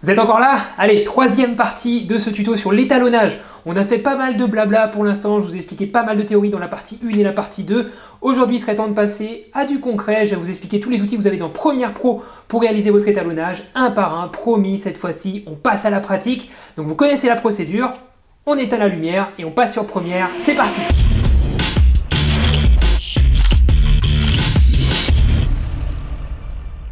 Vous êtes encore là? Allez, troisième partie de ce tuto sur l'étalonnage. On a fait pas mal de blabla pour l'instant, je vous ai expliqué pas mal de théories dans la partie 1 et la partie 2. Aujourd'hui, il serait temps de passer à du concret. Je vais vous expliquer tous les outils que vous avez dans Premiere Pro pour réaliser votre étalonnage, un par un. Promis, cette fois-ci, on passe à la pratique. Donc vous connaissez la procédure, on éteint la lumière et on passe sur Premiere. C'est parti!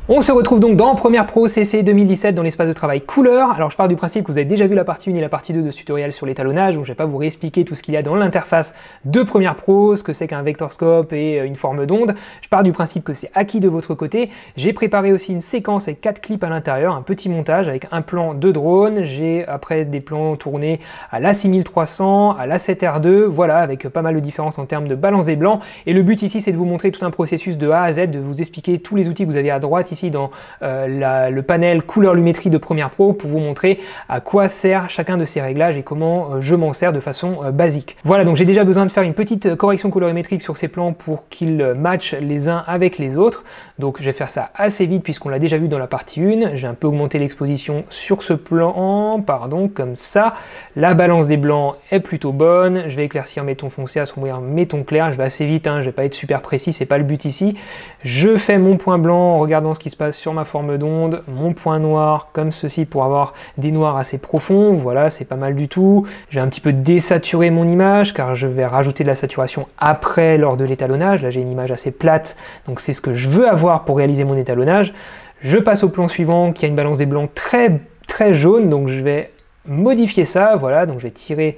On se retrouve donc dans Premiere Pro CC 2017 dans l'espace de travail couleur. Alors je pars du principe que vous avez déjà vu la partie 1 et la partie 2 de ce tutoriel sur l'étalonnage, donc je ne vais pas vous réexpliquer tout ce qu'il y a dans l'interface de Premiere Pro, ce que c'est qu'un vector scope et une forme d'onde. Je pars du principe que c'est acquis de votre côté. J'ai préparé aussi une séquence avec 4 clips à l'intérieur, un petit montage avec un plan de drone. J'ai après des plans tournés à l'A6300, à l'A7R2, voilà, avec pas mal de différences en termes de balance des blancs. Et le but ici c'est de vous montrer tout un processus de A à Z, de vous expliquer tous les outils que vous avez à droite ici dans le panel couleur lumétrie de Premiere Pro pour vous montrer à quoi sert chacun de ces réglages et comment je m'en sers de façon basique. Voilà, donc j'ai déjà besoin de faire une petite correction colorimétrique sur ces plans pour qu'ils matchent les uns avec les autres. Donc je vais faire ça assez vite puisqu'on l'a déjà vu dans la partie 1. J'ai un peu augmenté l'exposition sur ce plan, pardon, comme ça. La balance des blancs est plutôt bonne. Je vais éclaircir mes tons foncés, assombrir mes tons clairs. Je vais assez vite, hein, je vais pas être super précis, c'est pas le but ici. Je fais mon point blanc en regardant ce qui se passe sur ma forme d'onde, mon point noir comme ceci pour avoir des noirs assez profonds. Voilà, c'est pas mal du tout. Je vais un petit peu désaturer mon image car je vais rajouter de la saturation après lors de l'étalonnage. Là j'ai une image assez plate, donc c'est ce que je veux avoir pour réaliser mon étalonnage. Je passe au plan suivant qui a une balance des blancs très jaune, donc je vais modifier ça. Voilà, donc je vais tirer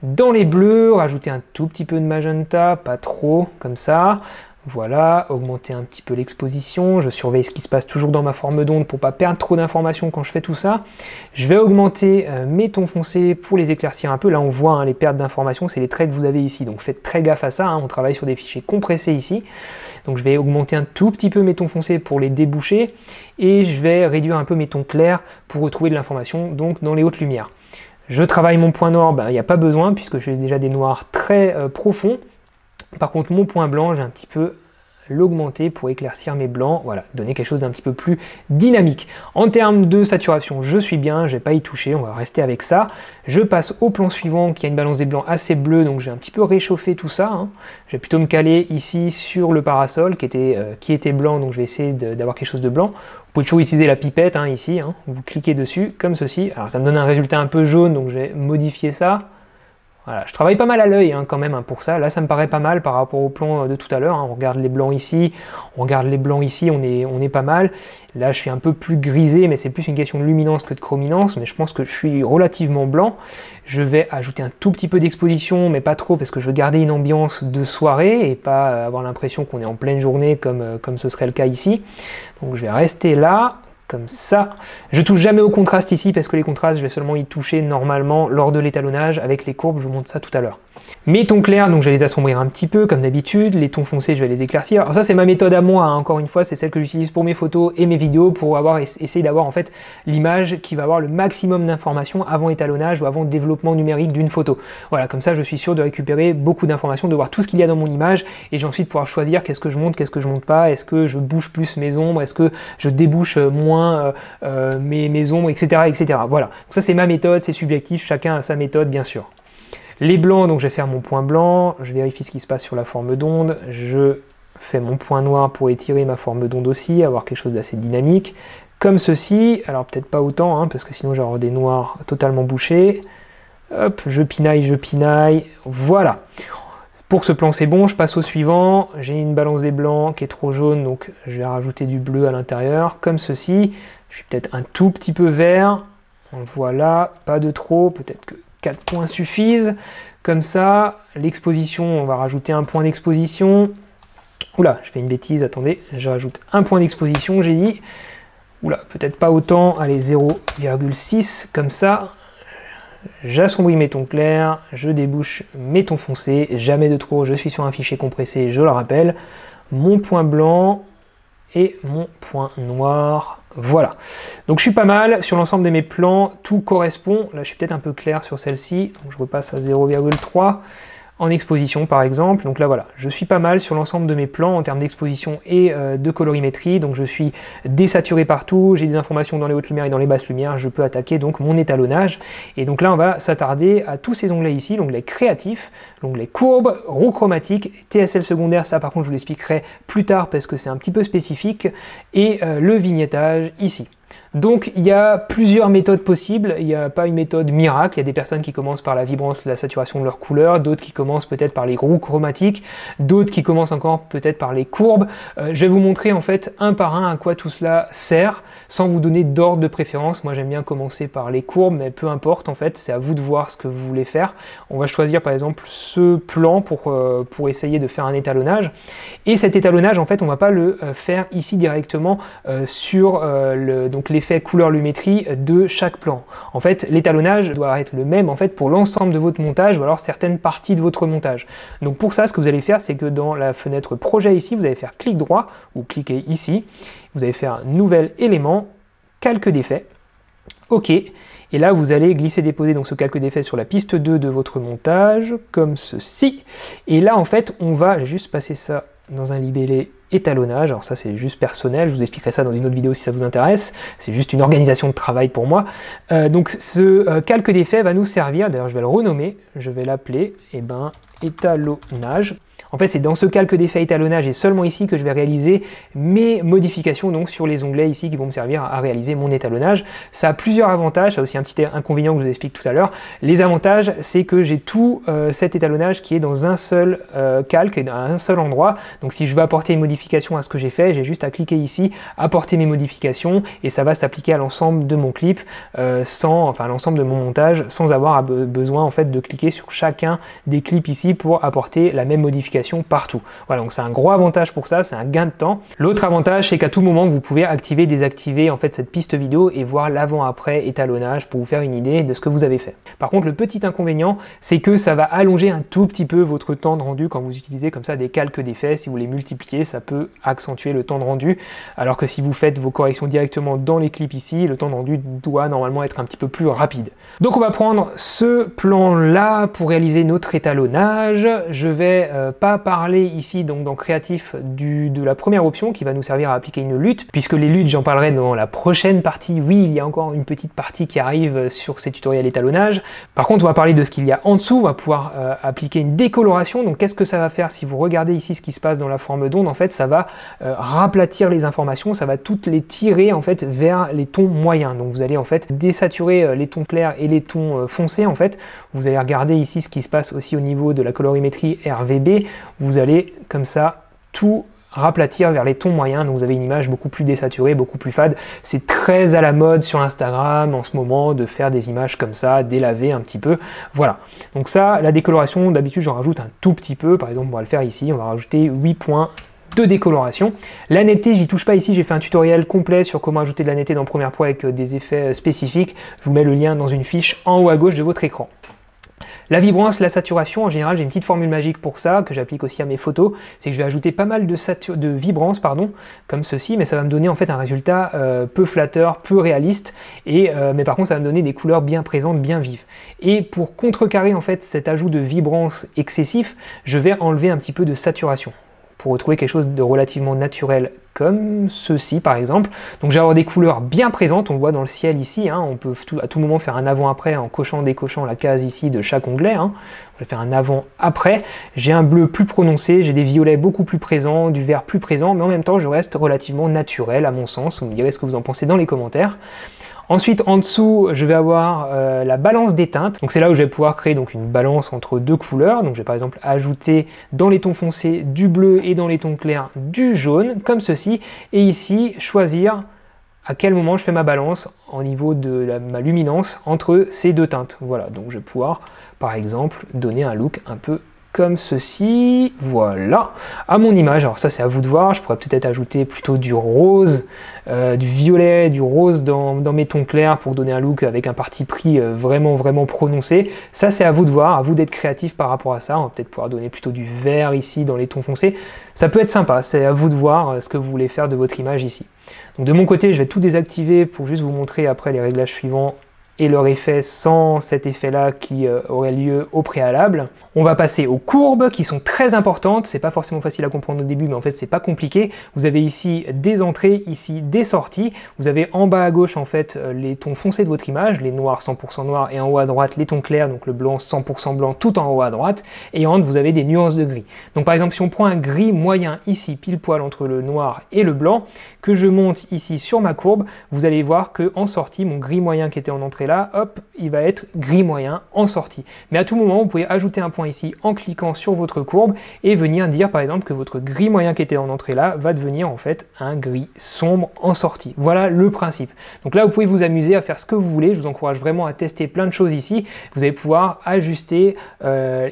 dans les bleus, rajouter un tout petit peu de magenta, pas trop, comme ça. Voilà, augmenter un petit peu l'exposition, je surveille ce qui se passe toujours dans ma forme d'onde pour pas perdre trop d'informations quand je fais tout ça. Je vais augmenter mes tons foncés pour les éclaircir un peu. Là on voit hein, les pertes d'informations, c'est les traits que vous avez ici, donc faites très gaffe à ça, hein. On travaille sur des fichiers compressés ici. Donc je vais augmenter un tout petit peu mes tons foncés pour les déboucher et je vais réduire un peu mes tons clairs pour retrouver de l'information donc dans les hautes lumières. Je travaille mon point noir, il n'y a pas besoin puisque j'ai déjà des noirs très profonds. Par contre, mon point blanc, j'ai un petit peu l'augmenter pour éclaircir mes blancs, voilà, donner quelque chose d'un petit peu plus dynamique. En termes de saturation, je suis bien, je vais pas y toucher, on va rester avec ça. Je passe au plan suivant qui a une balance des blancs assez bleue, donc j'ai un petit peu réchauffé tout ça. Hein. Je vais plutôt me caler ici sur le parasol qui était blanc, donc je vais essayer d'avoir quelque chose de blanc. Vous pouvez toujours utiliser la pipette hein, ici, hein. Vous cliquez dessus comme ceci. Alors ça me donne un résultat un peu jaune, donc je vais modifier ça. Voilà, je travaille pas mal à l'œil hein, quand même hein, pour ça. Là, ça me paraît pas mal par rapport au plan de tout à l'heure. Hein. On regarde les blancs ici, on regarde les blancs ici, on est pas mal. Là, je suis un peu plus grisé, mais c'est plus une question de luminance que de chrominance. Mais je pense que je suis relativement blanc. Je vais ajouter un tout petit peu d'exposition, mais pas trop, parce que je veux garder une ambiance de soirée et pas avoir l'impression qu'on est en pleine journée comme ce serait le cas ici. Donc, je vais rester là. Comme ça. Je touche jamais au contraste ici parce que les contrastes, je vais seulement y toucher normalement lors de l'étalonnage avec les courbes, je vous montre ça tout à l'heure. Mes tons clairs, donc je vais les assombrir un petit peu comme d'habitude, les tons foncés, je vais les éclaircir. Alors ça c'est ma méthode à moi, hein. Encore une fois, c'est celle que j'utilise pour mes photos et mes vidéos pour essayer d'avoir en fait l'image qui va avoir le maximum d'informations avant étalonnage ou avant développement numérique d'une photo. Voilà, comme ça je suis sûr de récupérer beaucoup d'informations, de voir tout ce qu'il y a dans mon image et j'ai ensuite pouvoir choisir qu'est-ce que je monte, qu'est-ce que je monte pas, est-ce que je bouge plus mes ombres, est-ce que je débouche moins mes ombres, etc., etc. Voilà, donc ça c'est ma méthode, c'est subjectif, chacun a sa méthode bien sûr. Les blancs, donc je vais faire mon point blanc, je vérifie ce qui se passe sur la forme d'onde, je fais mon point noir pour étirer ma forme d'onde aussi, avoir quelque chose d'assez dynamique, comme ceci, alors peut-être pas autant, hein, parce que sinon j'aurai des noirs totalement bouchés. Hop, je pinaille, voilà. Pour ce plan c'est bon, je passe au suivant, j'ai une balance des blancs qui est trop jaune, donc je vais rajouter du bleu à l'intérieur, comme ceci. Je suis peut-être un tout petit peu vert, voilà, pas de trop, peut-être que 4 points suffisent, comme ça. L'exposition, on va rajouter un point d'exposition. Oula, je fais une bêtise, attendez, je rajoute un point d'exposition, j'ai dit. Oula, peut-être pas autant, allez, 0,6, comme ça. J'assombris mes tons clairs, je débouche mes tons foncés, jamais de trop, je suis sur un fichier compressé, je le rappelle. Mon point blanc et mon point noir. Voilà, donc je suis pas mal sur l'ensemble de mes plans, tout correspond. Là je suis peut-être un peu clair sur celle-ci, donc je repasse à 0,3. en exposition par exemple. Donc là voilà, je suis pas mal sur l'ensemble de mes plans en termes d'exposition et de colorimétrie, donc je suis désaturé partout, j'ai des informations dans les hautes lumières et dans les basses lumières, je peux attaquer donc mon étalonnage. Et donc là on va s'attarder à tous ces onglets ici, l'onglet créatif, l'onglet courbe, roue chromatique, TSL secondaire, ça par contre je vous l'expliquerai plus tard parce que c'est un petit peu spécifique, et le vignettage ici. Donc il y a plusieurs méthodes possibles, il n'y a pas une méthode miracle, il y a des personnes qui commencent par la vibrance, la saturation de leur couleur, d'autres qui commencent peut-être par les roues chromatiques, d'autres qui commencent encore peut-être par les courbes. Je vais vous montrer en fait un par un à quoi tout cela sert, sans vous donner d'ordre de préférence. Moi j'aime bien commencer par les courbes, mais peu importe en fait, c'est à vous de voir ce que vous voulez faire. On va choisir par exemple ce plan pour essayer de faire un étalonnage. Et cet étalonnage en fait on ne va pas le faire ici directement sur l'effet couleur-lumétrie de chaque plan. En fait, l'étalonnage doit être le même en fait pour l'ensemble de votre montage ou alors certaines parties de votre montage. Donc pour ça, ce que vous allez faire, c'est que dans la fenêtre projet ici, vous allez faire clic droit ou cliquer ici, vous allez faire nouvel élément, calque d'effet, OK. Et là, vous allez glisser-déposer donc ce calque d'effet sur la piste 2 de votre montage, comme ceci. Et là, en fait, on va juste passer ça dans un libellé étalonnage. Alors ça, c'est juste personnel, je vous expliquerai ça dans une autre vidéo si ça vous intéresse. C'est juste une organisation de travail pour moi. Donc ce calque d'effet va nous servir, d'ailleurs je vais le renommer, je vais l'appeler étalonnage. En fait, c'est dans ce calque d'effet étalonnage et seulement ici que je vais réaliser mes modifications donc sur les onglets ici qui vont me servir à réaliser mon étalonnage. Ça a plusieurs avantages, ça a aussi un petit inconvénient que je vous explique tout à l'heure. Les avantages, c'est que j'ai tout cet étalonnage qui est dans un seul calque et à un seul endroit. Donc si je veux apporter une modification à ce que j'ai fait, j'ai juste à cliquer ici, apporter mes modifications et ça va s'appliquer à l'ensemble de mon clip, à l'ensemble de mon montage, sans avoir besoin en fait de cliquer sur chacun des clips ici pour apporter la même modification partout. Voilà, donc c'est un gros avantage pour ça, c'est un gain de temps. L'autre avantage, c'est qu'à tout moment, vous pouvez activer, désactiver en fait cette piste vidéo et voir l'avant-après étalonnage pour vous faire une idée de ce que vous avez fait. Par contre, le petit inconvénient, c'est que ça va allonger un tout petit peu votre temps de rendu quand vous utilisez comme ça des calques d'effets. Si vous les multipliez, ça peut accentuer le temps de rendu, alors que si vous faites vos corrections directement dans les clips ici, le temps de rendu doit normalement être un petit peu plus rapide. Donc on va prendre ce plan-là pour réaliser notre étalonnage. Je vais pas parler ici donc dans créatif de la première option qui va nous servir à appliquer une lutte, puisque les luttes j'en parlerai dans la prochaine partie. Oui, il y a encore une petite partie qui arrive sur ces tutoriels étalonnage. Par contre, on va parler de ce qu'il y a en dessous. On va pouvoir appliquer une décoloration. Donc qu'est-ce que ça va faire? Si vous regardez ici ce qui se passe dans la forme d'onde, en fait ça va raplatir les informations, ça va toutes les tirer en fait vers les tons moyens. Donc vous allez en fait désaturer les tons clairs et les tons foncés en fait. Vous allez regarder ici ce qui se passe aussi au niveau de la colorimétrie RVB. Vous allez comme ça tout raplatir vers les tons moyens, donc vous avez une image beaucoup plus désaturée, beaucoup plus fade. C'est très à la mode sur Instagram en ce moment de faire des images comme ça, délavées un petit peu. Voilà, donc ça, la décoloration, d'habitude j'en rajoute un tout petit peu. Par exemple, on va le faire ici, on va rajouter 8 points de décoloration. La netteté, j'y touche pas ici, j'ai fait un tutoriel complet sur comment ajouter de la netteté dans Premiere Pro avec des effets spécifiques. Je vous mets le lien dans une fiche en haut à gauche de votre écran. La vibrance, la saturation, en général, j'ai une petite formule magique pour ça, que j'applique aussi à mes photos, c'est que je vais ajouter pas mal de vibrance, comme ceci, mais ça va me donner en fait un résultat peu flatteur, peu réaliste, mais par contre ça va me donner des couleurs bien présentes, bien vives. Et pour contrecarrer en fait cet ajout de vibrance excessif, je vais enlever un petit peu de saturation, pour retrouver quelque chose de relativement naturel, comme ceci par exemple. Donc j'ai avoir des couleurs bien présentes, on le voit dans le ciel ici, hein. On peut à tout moment faire un avant-après en cochant, décochant la case ici de chaque onglet, hein. On va faire un avant-après. J'ai un bleu plus prononcé, j'ai des violets beaucoup plus présents, du vert plus présent, mais en même temps je reste relativement naturel à mon sens. Vous me direz ce que vous en pensez dans les commentaires. Ensuite, en dessous, je vais avoir la balance des teintes. Donc c'est là où je vais pouvoir créer donc une balance entre deux couleurs. Donc je vais par exemple ajouter dans les tons foncés du bleu et dans les tons clairs du jaune, comme ceci. Et ici, choisir à quel moment je fais ma balance au niveau de ma luminance entre ces deux teintes. Voilà, donc je vais pouvoir par exemple donner un look un peu comme ceci, voilà, à mon image. Alors ça c'est à vous de voir, je pourrais peut-être ajouter plutôt du rose, du violet, du rose dans mes tons clairs pour donner un look avec un parti pris vraiment prononcé. Ça c'est à vous de voir, à vous d'être créatif par rapport à ça. On va peut-être pouvoir donner plutôt du vert ici dans les tons foncés. Ça peut être sympa, c'est à vous de voir ce que vous voulez faire de votre image ici. Donc de mon côté, je vais tout désactiver pour juste vous montrer après les réglages suivants et leur effet sans cet effet-là qui aurait lieu au préalable. On va passer aux courbes qui sont très importantes, c'est pas forcément facile à comprendre au début, mais en fait c'est pas compliqué. Vous avez ici des entrées, ici des sorties. Vous avez en bas à gauche en fait les tons foncés de votre image, les noirs 100% noirs, et en haut à droite les tons clairs, donc le blanc 100% blanc tout en haut à droite, et en haut vous avez des nuances de gris. Donc par exemple si on prend un gris moyen ici, pile poil entre le noir et le blanc, que je monte ici sur ma courbe, vous allez voir que en sortie, mon gris moyen qui était en entrée là, hop, il va être gris moyen en sortie. Mais à tout moment, vous pouvez ajouter un point ici en cliquant sur votre courbe et venir dire par exemple que votre gris moyen qui était en entrée là va devenir en fait un gris sombre en sortie. Voilà le principe. Donc là, vous pouvez vous amuser à faire ce que vous voulez. Je vous encourage vraiment à tester plein de choses ici. Vous allez pouvoir ajuster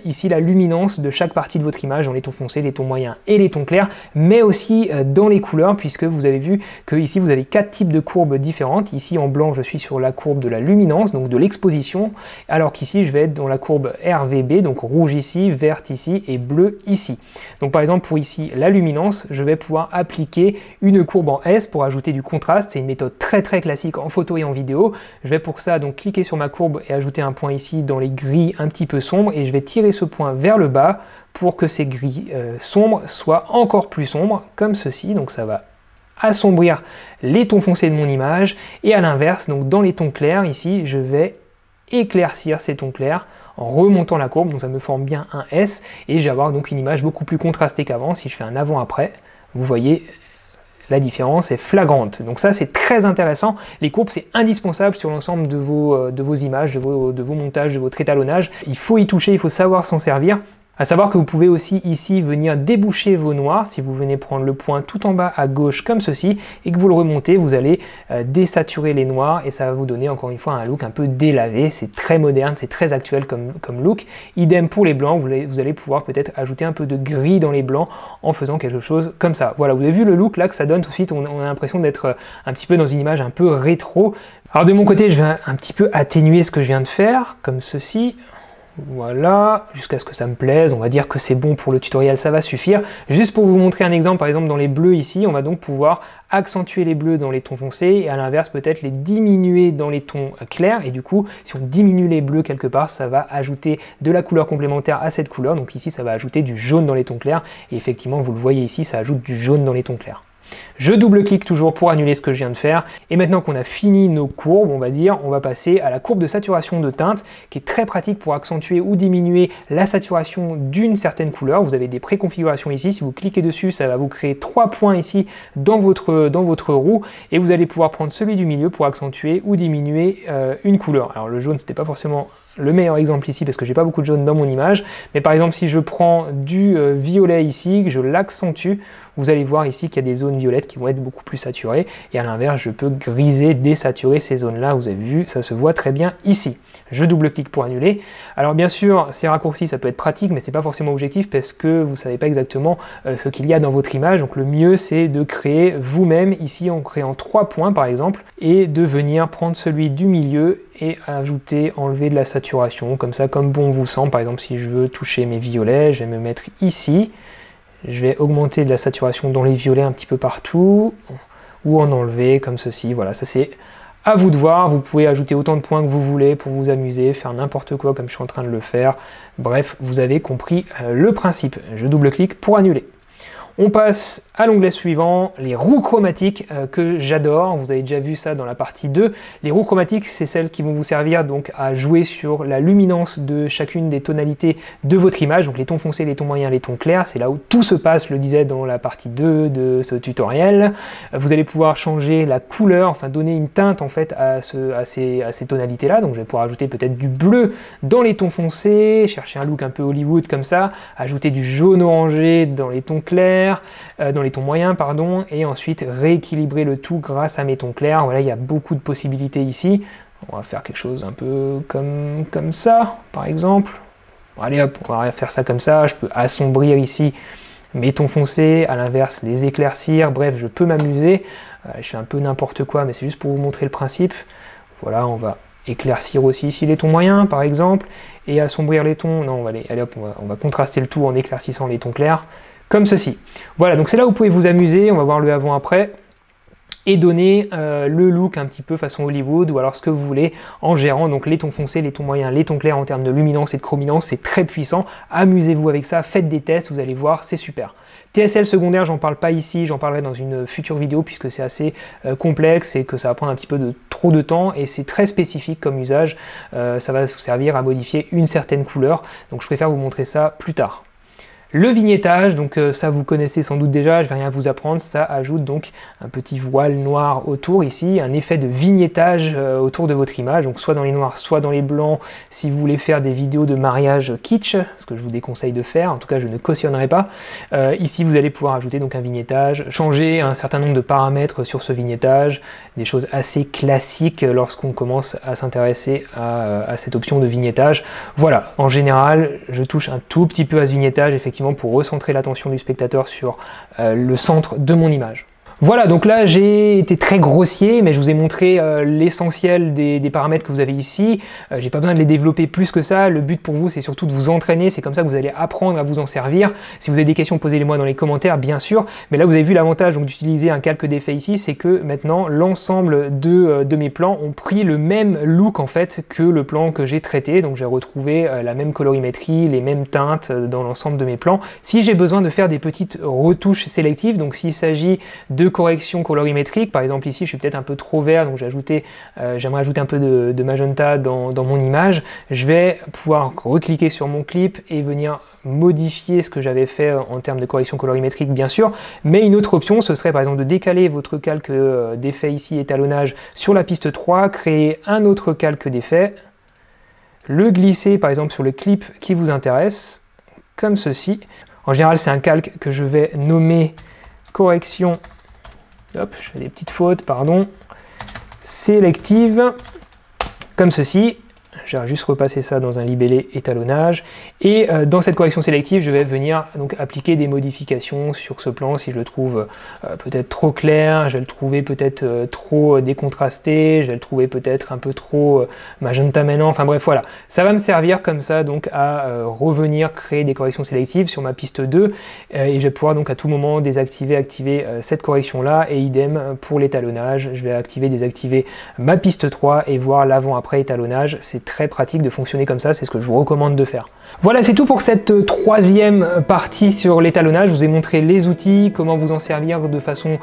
ici la luminance de chaque partie de votre image dans les tons foncés, les tons moyens et les tons clairs, mais aussi dans les couleurs, puisque vous avez vu que ici vous avez 4 types de courbes différentes. Ici en blanc, je suis sur la courbe de la luminance, donc de l'exposition, alors qu'ici je vais être dans la courbe RVB, donc rouge ici, verte ici et bleu ici. Donc par exemple pour ici la luminance, je vais pouvoir appliquer une courbe en S pour ajouter du contraste. C'est une méthode très classique en photo et en vidéo. Je vais pour ça donc cliquer sur ma courbe et ajouter un point ici dans les gris un petit peu sombres, et je vais tirer ce point vers le bas pour que ces gris sombres soient encore plus sombres, comme ceci. Donc ça va assombrir les tons foncés de mon image, et à l'inverse, donc dans les tons clairs, ici, je vais éclaircir ces tons clairs en remontant la courbe, donc ça me forme bien un S, et je vais avoir donc une image beaucoup plus contrastée qu'avant. Si je fais un avant-après, vous voyez, la différence est flagrante. Donc ça, c'est très intéressant. Les courbes, c'est indispensable sur l'ensemble de vos images, de vos montages, de votre étalonnage. Il faut y toucher, il faut savoir s'en servir. À savoir que vous pouvez aussi ici venir déboucher vos noirs. Si vous venez prendre le point tout en bas à gauche comme ceci et que vous le remontez, vous allez désaturer les noirs et ça va vous donner encore une fois un look un peu délavé. C'est très moderne, c'est très actuel comme look. Idem pour les blancs, vous allez pouvoir peut-être ajouter un peu de gris dans les blancs en faisant quelque chose comme ça. Voilà, vous avez vu le look là que ça donne tout de suite, on a l'impression d'être un petit peu dans une image un peu rétro. Alors de mon côté, je vais un petit peu atténuer ce que je viens de faire, comme ceci. Voilà, jusqu'à ce que ça me plaise, on va dire que c'est bon pour le tutoriel, ça va suffire. Juste pour vous montrer un exemple, par exemple dans les bleus ici, on va donc pouvoir accentuer les bleus dans les tons foncés et à l'inverse peut-être les diminuer dans les tons clairs, et du coup si on diminue les bleus quelque part, ça va ajouter de la couleur complémentaire à cette couleur. Donc ici ça va ajouter du jaune dans les tons clairs, et effectivement vous le voyez ici, ça ajoute du jaune dans les tons clairs. Je double-clique toujours pour annuler ce que je viens de faire. Et maintenant qu'on a fini nos courbes, on va dire, on va passer à la courbe de saturation de teinte, qui est très pratique pour accentuer ou diminuer la saturation d'une certaine couleur. Vous avez des préconfigurations ici. Si vous cliquez dessus, ça va vous créer 3 points ici dans votre roue. Et vous allez pouvoir prendre celui du milieu pour accentuer ou diminuer une couleur. Alors le jaune, c'était pas forcément le meilleur exemple ici parce que j'ai pas beaucoup de jaune dans mon image, mais par exemple si je prends du violet ici, que je l'accentue, vous allez voir ici qu'il y a des zones violettes qui vont être beaucoup plus saturées, et à l'inverse je peux griser, désaturer ces zones là, vous avez vu, ça se voit très bien ici. Je double-clique pour annuler. Alors bien sûr, ces raccourcis, ça peut être pratique, mais c'est pas forcément objectif parce que vous savez pas exactement ce qu'il y a dans votre image. Donc le mieux, c'est de créer vous-même, ici en créant 3 points par exemple, et de venir prendre celui du milieu et ajouter, enlever de la saturation, comme ça, comme bon vous semble. Par exemple, si je veux toucher mes violets, je vais me mettre ici. Je vais augmenter de la saturation dans les violets un petit peu partout, ou en enlever comme ceci. Voilà, ça c'est à vous de voir. Vous pouvez ajouter autant de points que vous voulez pour vous amuser, faire n'importe quoi comme je suis en train de le faire. Bref, vous avez compris le principe. Je double-clique pour annuler. On passe à l'onglet suivant, les roues chromatiques que j'adore. Vous avez déjà vu ça dans la partie 2. Les roues chromatiques, c'est celles qui vont vous servir donc à jouer sur la luminance de chacune des tonalités de votre image. Donc les tons foncés, les tons moyens, les tons clairs. C'est là où tout se passe, je le disais dans la partie 2 de ce tutoriel. Vous allez pouvoir changer la couleur, enfin donner une teinte en fait à ces tonalités-là. Donc je vais pouvoir ajouter peut-être du bleu dans les tons foncés, chercher un look un peu Hollywood comme ça, ajouter du jaune orangé dans les tons clairs, dans les tons moyens, pardon, et ensuite rééquilibrer le tout grâce à mes tons clairs. Voilà, il y a beaucoup de possibilités ici. On va faire quelque chose un peu comme ça, par exemple. Bon, allez hop, on va faire ça comme ça. Je peux assombrir ici mes tons foncés, à l'inverse les éclaircir. Bref, je peux m'amuser. Je fais un peu n'importe quoi, mais c'est juste pour vous montrer le principe. Voilà, on va éclaircir aussi ici les tons moyens, par exemple, et assombrir les tons. Non, allez hop, on va contraster le tout en éclaircissant les tons clairs, comme ceci. Voilà, donc c'est là où vous pouvez vous amuser. On va voir le avant-après. et donner le look un petit peu façon Hollywood ou alors ce que vous voulez en gérant donc les tons foncés, les tons moyens, les tons clairs en termes de luminance et de chrominance. C'est très puissant. Amusez-vous avec ça, faites des tests, vous allez voir, c'est super. TSL secondaire, j'en parle pas ici, j'en parlerai dans une future vidéo puisque c'est assez complexe et que ça va prendre un petit peu trop de temps et c'est très spécifique comme usage. Ça va vous servir à modifier une certaine couleur, donc je préfère vous montrer ça plus tard. Le vignettage, donc ça vous connaissez sans doute déjà, je vais rien vous apprendre, ça ajoute donc un petit voile noir autour ici, un effet de vignettage autour de votre image, donc soit dans les noirs, soit dans les blancs, si vous voulez faire des vidéos de mariage kitsch, ce que je vous déconseille de faire, en tout cas je ne cautionnerai pas. Ici vous allez pouvoir ajouter donc un vignettage, changer un certain nombre de paramètres sur ce vignettage, des choses assez classiques lorsqu'on commence à s'intéresser à cette option de vignettage. Voilà, en général, je touche un tout petit peu à ce vignettage, effectivement, pour recentrer l'attention du spectateur sur le centre de mon image. Voilà, donc là j'ai été très grossier, mais je vous ai montré l'essentiel des paramètres que vous avez ici. J'ai pas besoin de les développer plus que ça. Le but pour vous, c'est surtout de vous entraîner. C'est comme ça que vous allez apprendre à vous en servir. Si vous avez des questions, posez-les-moi dans les commentaires, bien sûr. Mais là, vous avez vu l'avantage d'utiliser un calque d'effet ici, c'est que maintenant, l'ensemble de mes plans ont pris le même look en fait que le plan que j'ai traité. Donc j'ai retrouvé la même colorimétrie, les mêmes teintes dans l'ensemble de mes plans. Si j'ai besoin de faire des petites retouches sélectives, donc s'il s'agit de correction colorimétrique, par exemple ici je suis peut-être un peu trop vert, donc j'aimerais ajouter un peu de magenta dans mon image, je vais pouvoir recliquer sur mon clip et venir modifier ce que j'avais fait en termes de correction colorimétrique bien sûr, mais une autre option ce serait par exemple de décaler votre calque d'effet ici, étalonnage, sur la piste 3, créer un autre calque d'effet, le glisser par exemple sur le clip qui vous intéresse, comme ceci. En général c'est un calque que je vais nommer correction. Hop, je fais des petites fautes, pardon. Sélective, comme ceci. Je vais juste repasser ça dans un libellé étalonnage. Et dans cette correction sélective, je vais venir donc appliquer des modifications sur ce plan. Si je le trouve peut-être trop clair, je vais le trouver peut-être trop décontrasté, je vais le trouver peut-être un peu trop magenta maintenant. Enfin bref, voilà. Ça va me servir comme ça donc à revenir créer des corrections sélectives sur ma piste 2. Et je vais pouvoir donc à tout moment désactiver, activer cette correction-là. Et idem pour l'étalonnage. Je vais activer, désactiver ma piste 3 et voir l'avant-après étalonnage. C'est très pratique de fonctionner comme ça, c'est ce que je vous recommande de faire. Voilà, c'est tout pour cette troisième partie sur l'étalonnage. Je vous ai montré les outils, comment vous en servir de façon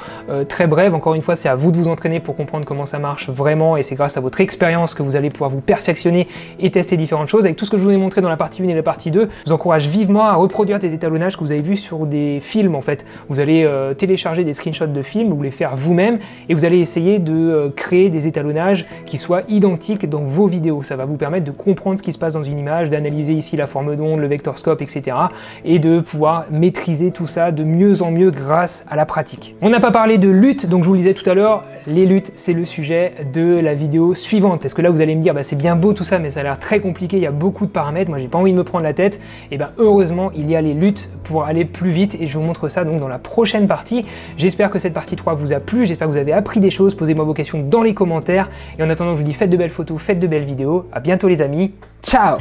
très brève. Encore une fois, c'est à vous de vous entraîner pour comprendre comment ça marche vraiment et c'est grâce à votre expérience que vous allez pouvoir vous perfectionner et tester différentes choses. Avec tout ce que je vous ai montré dans la partie 1 et la partie 2, je vous encourage vivement à reproduire des étalonnages que vous avez vus sur des films en fait. Vous allez télécharger des screenshots de films, vous les faire vous-même et vous allez essayer de créer des étalonnages qui soient identiques dans vos vidéos. Ça va vous permettre de comprendre ce qui se passe dans une image, d'analyser ici la forme d'onde, le vectorscope, etc. et de pouvoir maîtriser tout ça de mieux en mieux grâce à la pratique. On n'a pas parlé de lutte, donc je vous le disais tout à l'heure, les luttes c'est le sujet de la vidéo suivante, parce que là vous allez me dire bah, c'est bien beau tout ça mais ça a l'air très compliqué, il y a beaucoup de paramètres, moi j'ai pas envie de me prendre la tête, et bien heureusement il y a les luttes pour aller plus vite et je vous montre ça donc dans la prochaine partie. J'espère que cette partie 3 vous a plu, j'espère que vous avez appris des choses, posez-moi vos questions dans les commentaires et en attendant je vous dis faites de belles photos, faites de belles vidéos, à bientôt les amis, ciao.